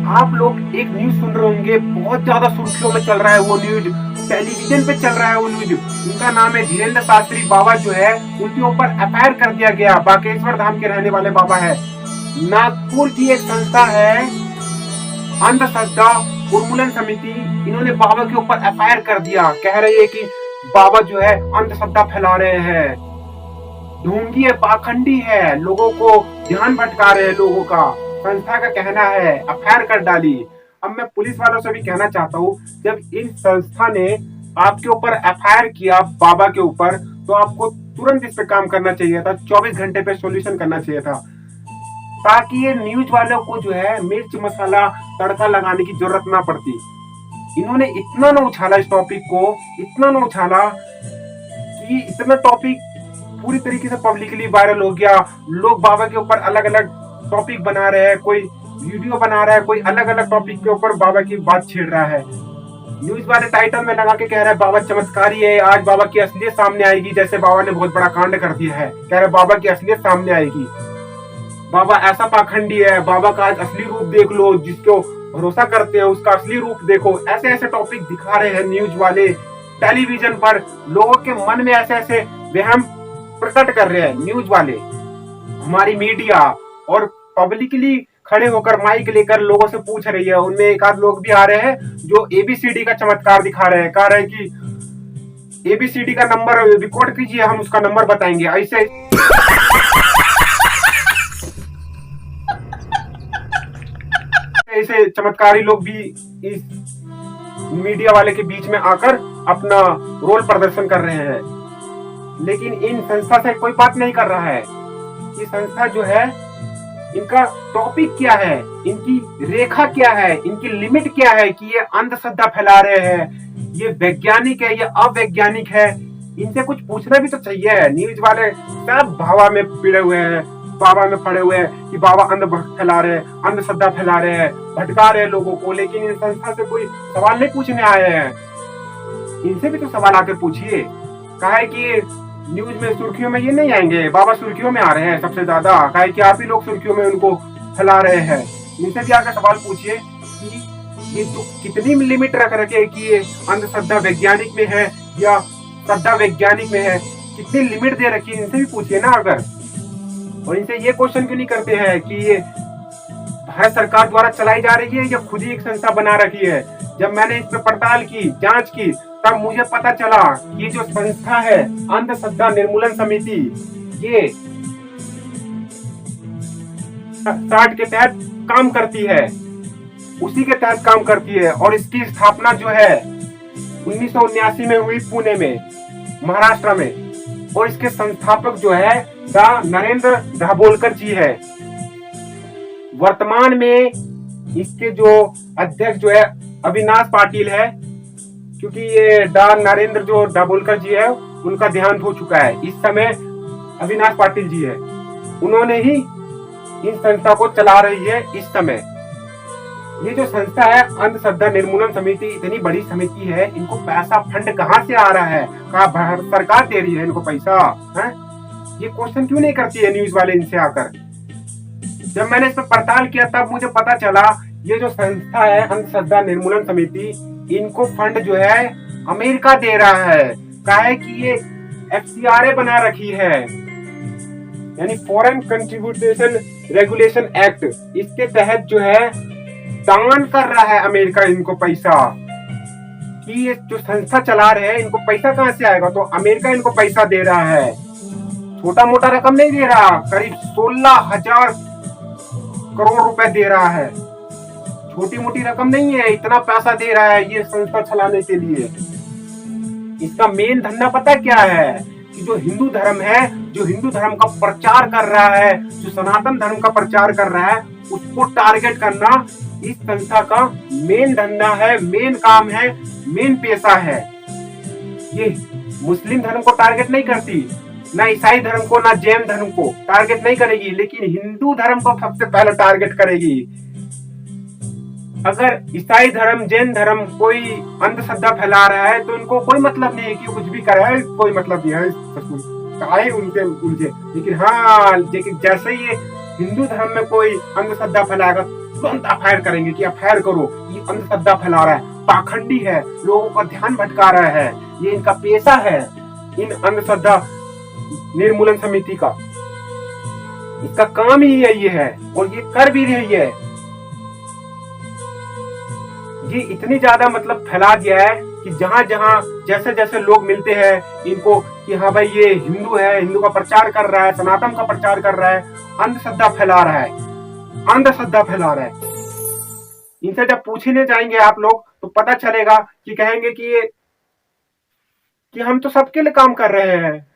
आप लोग एक न्यूज सुन रहे होंगे, बहुत ज्यादा सुर्खियों में चल रहा है वो न्यूज, टेलीविजन पे चल रहा है वो न्यूज। उनका नाम है धीरेन्द्र शास्त्री बाबा जो है, उनके ऊपर एफआईआर कर दिया गया। बागेश्वर धाम के रहने वाले बाबा है। नागपुर की एक संस्था है अंधश्रद्धा उन्मूलन समिति, इन्होंने बाबा के ऊपर एफआईआर कर दिया। कह रही है कि बाबा जो है अंधश्रद्धा फैला रहे हैं, ढोंगी है, पाखंडी है, लोगों को ध्यान भटका रहे हैं लोगों का। संस्था का कहना है, एफआईआर कर डाली। अब मैं पुलिस वालों से भी कहना चाहता हूँ, जब इन संस्था ने आपके ऊपर एफआईआर किया बाबा के ऊपर, तो आपको तुरंत इस पे काम करना चाहिए था, 24 घंटे पे सॉल्यूशन करना चाहिए था, ताकि ये न्यूज वालों को जो है मिर्च मसाला तड़का लगाने की जरूरत ना पड़ती। इन्होंने इतना ना उछाला इस टॉपिक को, इतना ना उछाला कि इतना टॉपिक पूरी तरीके से पब्लिकली वायरल हो गया। लोग बाबा के ऊपर अलग अलग टॉपिक बना रहे हैं, कोई वीडियो बना रहा है, कोई अलग अलग टॉपिक के ऊपर बाबा की बात छेड़ रहा है। न्यूज वाले टाइटल में लगा के कह रहे हैं बाबा चमत्कारी है, आज बाबा की असलियत सामने आएगी, जैसे बाबा ने बहुत बड़ा कांड कर दिया है। कह रहे बाबा की असलियत सामने आएगी, बाबा ऐसा पाखंडी है, बाबा का आज असली रूप देख लो, जिसको भरोसा करते हैं उसका असली रूप देखो। ऐसे ऐसे टॉपिक दिखा रहे हैं न्यूज वाले टेलीविजन पर, लोगों के मन में ऐसे ऐसे वहम प्रकट कर रहे हैं न्यूज वाले। हमारी मीडिया और पब्लिकली खड़े होकर माइक लेकर लोगों से पूछ रही है। उनमें एक आध लोग भी आ रहे हैं जो एबीसीडी का चमत्कार दिखा रहे हैं, कह रहे हैं कि एबीसीडी का नंबर रिकॉर्ड कीजिए, हम उसका नंबर बताएंगे। ऐसे चमत्कारी लोग भी इस मीडिया वाले के बीच में आकर अपना रोल प्रदर्शन कर रहे हैं, लेकिन इन संस्था से कोई बात नहीं कर रहा है। ये संस्था जो है, इनका टॉपिक क्या है, इनकी रेखा क्या है, इनकी लिमिट क्या है कि ये अंधश्रद्धा फैला रहे हैं, ये वैज्ञानिक है, ये अवैज्ञानिक है। इनसे कुछ पूछना भी तो चाहिए। न्यूज वाले सब भावा में पिड़े हुए हैं, बाबा में पड़े हुए हैं कि बाबा अंध फैला रहे हैं, अंधश्रद्धा फैला रहे हैं, भटका रहे हैं लोगों को। लेकिन इन संस्था से कोई सवाल नहीं पूछने आए हैं। इनसे भी तो सवाल आके पूछिए। कहा है कि न्यूज में सुर्खियों में ये नहीं आएंगे, बाबा सुर्खियों में आ रहे हैं सबसे ज्यादा, कहा है कि आप ही लोग सुर्खियों में उनको फैला रहे हैं। इनसे भी आकर सवाल पूछिए कि ये तो कितनी लिमिट रख रखे कि ये अंधश्रद्धा वैज्ञानिक में है या श्रद्धा वैज्ञानिक में है, कितनी लिमिट दे रखी है, इनसे भी पूछिए ना अगर। और इनसे ये क्वेश्चन क्यों नहीं करते हैं कि ये भारत सरकार द्वारा चलाई जा रही है या खुद ही एक संस्था बना रखी है। जब मैंने इस पर पड़ताल की, जांच की, तब मुझे पता चला कि जो संस्था है अंधश्रद्धा निर्मूलन समिति, ये साठ के तहत काम करती है, उसी के तहत काम करती है। और इसकी स्थापना जो है 1979 में हुई पुणे में, महाराष्ट्र में। और इसके संस्थापक जो है डा नरेंद्र दाभोलकर जी है। वर्तमान में इसके जो अध्यक्ष जो है अविनाश पाटिल है, क्योंकि ये डा नरेंद्र जो दाभोलकर जी है उनका देहांत हो चुका है। इस समय अविनाश पाटिल जी है, उन्होंने ही इन संस्था को चला रही है इस समय। ये जो संस्था है अंधश्रद्धा निर्मूलन समिति, इतनी बड़ी समिति है, इनको पैसा फंड कहाँ से आ रहा है, कहाँ भारत सरकार दे रही है इनको पैसा है? ये क्वेश्चन क्यों नहीं करती है न्यूज वाले इनसे आकर? जब मैंने इस पर पड़ताल किया तब मुझे पता चला ये जो संस्था है अंधश्रद्धा निर्मूलन समिति, इनको फंड जो है अमेरिका दे रहा है। कहा है कि ये एफसीआरए बना रखी है, यानी फॉरेन कंट्रीब्यूशन रेगुलेशन एक्ट, इसके तहत जो है दान कर रहा है अमेरिका इनको पैसा। कि ये जो संस्था चला रहे हैं इनको पैसा कहां से आएगा? तो अमेरिका इनको पैसा दे रहा है, छोटा मोटा रकम नहीं दे रहा, करीब 16,000 करोड़ रुपए दे रहा है। छोटी मोटी रकम नहीं है, इतना पैसा दे रहा है ये संस्था चलाने के लिए। इसका मेन धंधा पता क्या है? कि जो हिंदू धर्म है, जो हिंदू धर्म का प्रचार कर रहा है, जो सनातन धर्म का प्रचार कर रहा है, उसको टारगेट करना इस संस्था का मेन धंधा है, मेन काम है, मेन पेशा है। ये मुस्लिम धर्म को टारगेट नहीं करती, ना ईसाई धर्म को, ना जैन धर्म को टारगेट नहीं करेगी, लेकिन हिंदू धर्म को सबसे पहले टारगेट करेगी। अगर ईसाई धर्म, जैन धर्म कोई अंधश्रद्धा फैला रहा है तो उनको कोई मतलब नहीं है कि कुछ भी करे, कोई मतलब नहीं है उनसे। लेकिन हाँ, लेकिन जैसे ही हिंदू धर्म में कोई अंधश्रद्धा फैलाएगा तुरंत अफायर करेंगे कि अफायर करो, ये अंधश्रद्धा फैला रहा है, पाखंडी है, लोगों का ध्यान भटका रहा है, ये इनका पेशा है, इन अंधश्रद्धा निर्मूलन समिति का इसका काम ही यही है और ये कर भी रही है। ये इतनी ज्यादा मतलब फैला दिया है कि जहां जहां जैसे जैसे लोग मिलते हैं इनको कि हाँ भाई ये हिंदू है, हिंदू का प्रचार कर रहा है, सनातन का प्रचार कर रहा है, अंधश्रद्धा फैला रहा है, अंधश्रद्धा फैला रहा है। इनसे जब पूछने जाएंगे आप लोग तो पता चलेगा कि कहेंगे कि हम तो सबके लिए काम कर रहे हैं,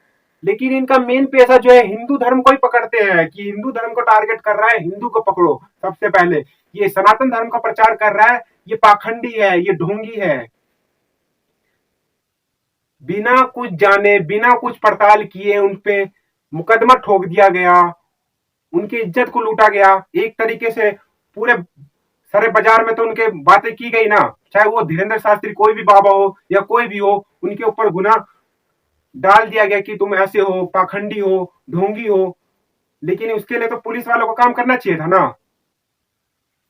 लेकिन इनका मेन पेशा जो है हिंदू धर्म को ही पकड़ते हैं कि हिंदू धर्म को टारगेट कर रहा है, हिंदू को पकड़ो सबसे पहले। ये सनातन धर्म का प्रचार कर रहा है, ये पाखंडी है, ये ढोंगी है। बिना कुछ जाने, बिना कुछ पड़ताल किए उन पे मुकदमा ठोक दिया गया, उनकी इज्जत को लूटा गया एक तरीके से। पूरे सारे बाजार में तो उनके बातें की गई ना, चाहे वो धीरेन्द्र शास्त्री कोई भी बाबा हो या कोई भी हो, उनके ऊपर गुनाह डाल दिया गया कि तुम ऐसे हो, पाखंडी हो, ढोंगी हो। लेकिन उसके लिए तो पुलिस वालों को काम करना चाहिए था ना।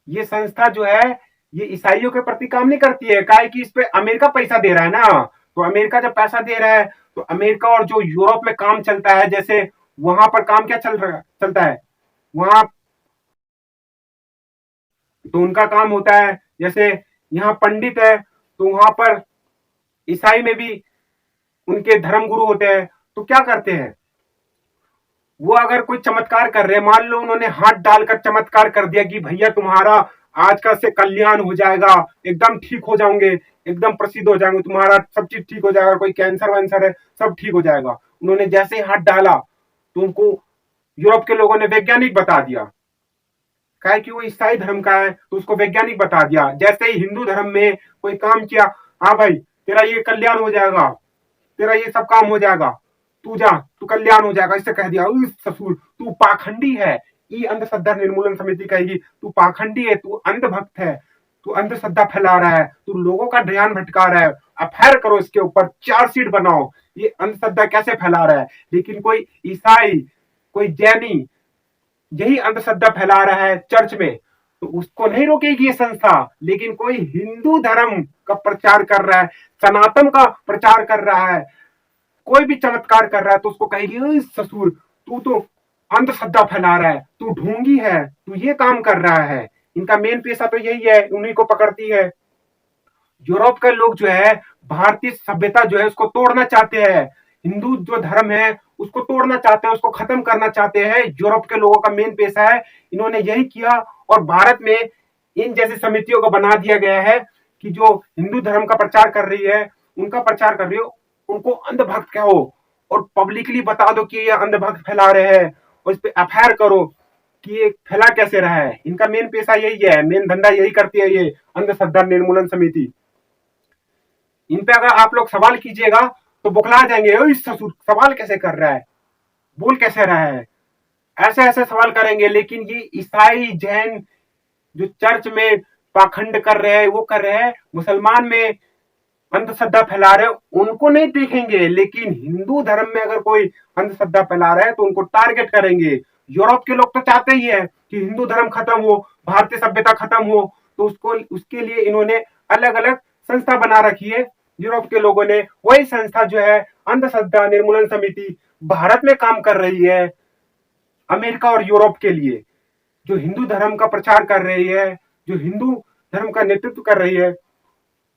ये संस्था जो है ये ईसाइयों के प्रति काम नहीं करती है, काहे कि इस पे अमेरिका पैसा दे रहा है ना। तो अमेरिका जब पैसा दे रहा है तो अमेरिका और जो यूरोप में काम चलता है, जैसे वहां पर काम क्या चलता है वहां, तो उनका काम होता है जैसे यहाँ पंडित है तो वहां पर ईसाई में भी उनके धर्म गुरु होते हैं। तो क्या करते हैं वो, अगर कोई चमत्कार कर रहे हैं, मान लो उन्होंने हाथ डालकर चमत्कार कर दिया कि भैया तुम्हारा आज का से कल्याण हो जाएगा, एकदम ठीक हो जाओगे, एकदम प्रसिद्ध हो जाएंगे, तुम्हारा सब चीज ठीक हो जाएगा, कोई कैंसर वैंसर है सब ठीक हो जाएगा। उन्होंने जैसे ही हाथ डाला तो उनको यूरोप के लोगों ने वैज्ञानिक बता दिया, काहे कि वो ईसाई धर्म का है तो उसको वैज्ञानिक बता दिया। जैसे ही हिंदू धर्म में कोई काम किया, हाँ भाई तेरा ये कल्याण हो जाएगा, तेरा ये सब काम हो जाएगा, तू जा, तू कल्याण हो जाएगा, इससे कह दिया ससुर तू पाखंडी है। ये अंधश्रद्धा निर्मूलन समिति कहेगी तू पाखंडी है, तू अंधभक्त है, तू अंधश्रद्धा फैला रहा है, तू लोगों का ध्यान भटका रहा है, एफआईआर करो इसके ऊपर, चार्जशीट बनाओ, ये अंधश्रद्धा कैसे फैला रहा है। लेकिन कोई ईसाई, कोई जैनी यही अंधश्रद्धा फैला रहा है चर्च में, तो उसको नहीं रोकेगी ये संस्था। लेकिन कोई हिंदू धर्म का प्रचार कर रहा है, सनातन का प्रचार कर रहा है, कोई भी चमत्कार कर रहा है तो उसको कहेगी ससुर तू तो अंधश्रद्धा फैला रहा है, तू ढोंगी है, तू ये काम कर रहा है। इनका मेन पेशा तो यही है, उन्हीं को पकड़ती है। यूरोप के लोग जो है भारतीय सभ्यता जो है उसको तोड़ना चाहते हैं, हिंदू जो धर्म है उसको तोड़ना चाहते हैं, उसको खत्म करना चाहते हैं। यूरोप के लोगों का मेन पेशा है, इन्होंने यही किया। और भारत में इन जैसी समितियों को बना दिया गया है कि जो हिंदू धर्म का प्रचार कर रही है, उनका प्रचार कर रही हो, उनको अंधभक्त कहो और पब्लिकली बता दो कि ये अंधभक्त फैला रहे हैं और इस पे एफआईआर करो कि ये फैला कैसे रहा है। इनका मेन पेशा यही है, मेन धंधा यही करती है ये अंधश्रद्धा निर्मूलन समिति। इन पे अगर आप लोग सवाल कीजिएगा तो बुखला जाएंगे, इस ससुर सवाल कैसे कर रहा है, बोल कैसे रहा है, ऐसे ऐसे सवाल करेंगे। लेकिन ये ईसाई जैन जो चर्च में पाखंड कर रहे हैं, वो कर रहे हैं, मुसलमान में अंधश्रद्धा फैला रहे उनको नहीं देखेंगे। लेकिन हिंदू धर्म में अगर कोई अंधश्रद्धा फैला रहा है तो उनको टारगेट करेंगे। यूरोप के लोग तो चाहते ही है कि हिंदू धर्म खत्म हो, भारतीय सभ्यता खत्म हो, तो उसके लिए इन्होंने अलग अलग संस्था बना रखी है। यूरोप के लोगों ने वही संस्था जो है अंधश्रद्धा निर्मूलन समिति भारत में काम कर रही है, अमेरिका और यूरोप के लिए, जो हिंदू धर्म का प्रचार कर रही है, जो हिंदू धर्म का नेतृत्व कर रही है,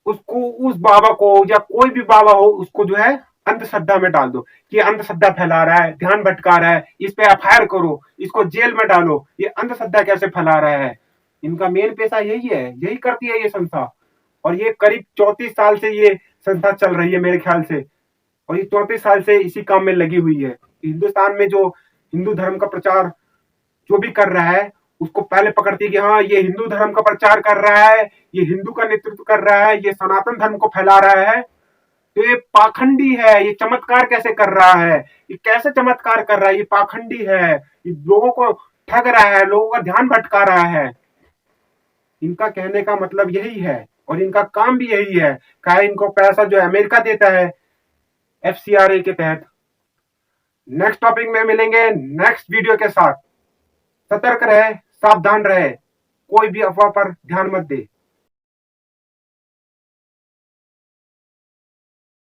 उसको, उस बाबा को या कोई भी बाबा हो उसको जो है अंधश्रद्धा में डाल दो कि अंधश्रद्धा फैला रहा है, ध्यान भटका रहा है, इस पे एफआईआर करो, इसको जेल में डालो, ये अंधश्रद्धा कैसे फैला रहा है। इनका मेन पेशा यही है, यही करती है ये संस्था। और ये करीब 34 साल से ये संस्था चल रही है मेरे ख्याल से, और ये 34 साल से इसी काम में लगी हुई है। हिंदुस्तान में जो हिंदू धर्म का प्रचार जो भी कर रहा है उसको पहले पकड़ती है कि हाँ ये हिंदू धर्म का प्रचार कर रहा है, ये हिंदू का नेतृत्व कर रहा है, ये सनातन धर्म को फैला रहा है, तो ये पाखंडी है, ये चमत्कार कैसे कर रहा है, ये कैसे चमत्कार कर रहा है, ये पाखंडी है, ये लोगों को ठग रहा है, लोगों का ध्यान भटका रहा है। इनका कहने का मतलब यही है और इनका काम भी यही है। क्या इनको पैसा जो है अमेरिका देता है एफसीआरए के तहत। नेक्स्ट टॉपिक में मिलेंगे नेक्स्ट वीडियो के साथ। सतर्क रहे, सावधान रहे, कोई भी अफवाह पर ध्यान मत दे।